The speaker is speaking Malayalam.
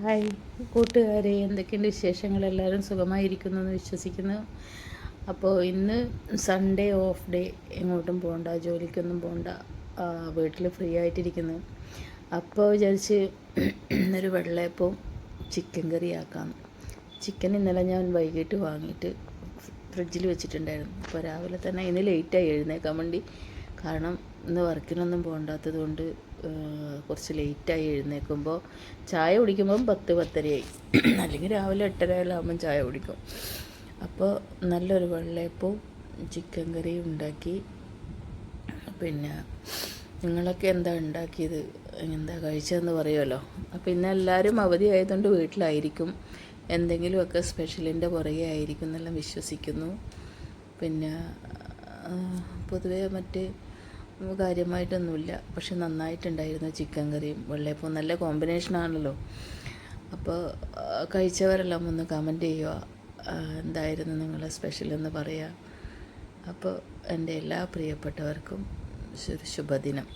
ഹായ് കൂട്ടുകാരെ, എന്തൊക്കെയുണ്ട് വിശേഷങ്ങൾ? എല്ലാവരും സുഖമായിരിക്കുന്നു എന്ന് വിശ്വസിക്കുന്നു. അപ്പോൾ ഇന്ന് സൺഡേ ഓഫ് ഡേ, എങ്ങോട്ടും പോകണ്ട, ജോലിക്കൊന്നും പോകണ്ട, വീട്ടിൽ ഫ്രീ ആയിട്ടിരിക്കുന്നു. അപ്പോൾ വിചാരിച്ച് ഒരു വെള്ളയപ്പവും ചിക്കൻ കറി ആക്കാം. ചിക്കൻ ഇന്നലെ ഞാൻ വൈകിട്ട് വാങ്ങിയിട്ട് ഫ്രിഡ്ജിൽ വെച്ചിട്ടുണ്ടായിരുന്നു. അപ്പോൾ രാവിലെ തന്നെ ഇന്ന് ലേറ്റായി എഴുന്നേക്കാൻ വേണ്ടി. കാരണം ഇന്ന് വർക്കിനൊന്നും പോകണ്ടാത്തത് കൊണ്ട് കുറച്ച് ലേറ്റായി എഴുന്നേൽക്കുമ്പോൾ. ചായ കുടിക്കുമ്പം 10-10:30ആയി. അല്ലെങ്കിൽ രാവിലെ 8:30 ചായ കുടിക്കും. അപ്പോൾ നല്ലൊരു വെള്ളയപ്പവും ചിക്കൻ കറിയും ഉണ്ടാക്കി. പിന്നെ നിങ്ങളൊക്കെ എന്താ ഉണ്ടാക്കിയത്, എന്താ കഴിച്ചതെന്ന് പറയുമല്ലോ. അപ്പോൾ ഇന്ന് എല്ലാവരും അവധി ആയതുകൊണ്ട് വീട്ടിലായിരിക്കും. എന്തെങ്കിലുമൊക്കെ സ്പെഷ്യലിൻ്റെ പുറകെ ആയിരിക്കും എന്നെല്ലാം വിശ്വസിക്കുന്നു. പിന്നെ പൊതുവേ മറ്റ് കാര്യമായിട്ടൊന്നുമില്ല. പക്ഷെ നന്നായിട്ടുണ്ടായിരുന്നു ചിക്കൻ കറിയും വെള്ളയപ്പവും. നല്ല കോമ്പിനേഷനാണല്ലോ. അപ്പോൾ കഴിച്ചവരെല്ലാം ഒന്ന് കമൻറ്റ് ചെയ്യുക, എന്തായിരുന്നു നിങ്ങളുടെ സ്പെഷ്യലെന്ന് പറയുക. അപ്പോൾ എൻ്റെ എല്ലാ പ്രിയപ്പെട്ടവർക്കും ഒരു ശുഭദിനം.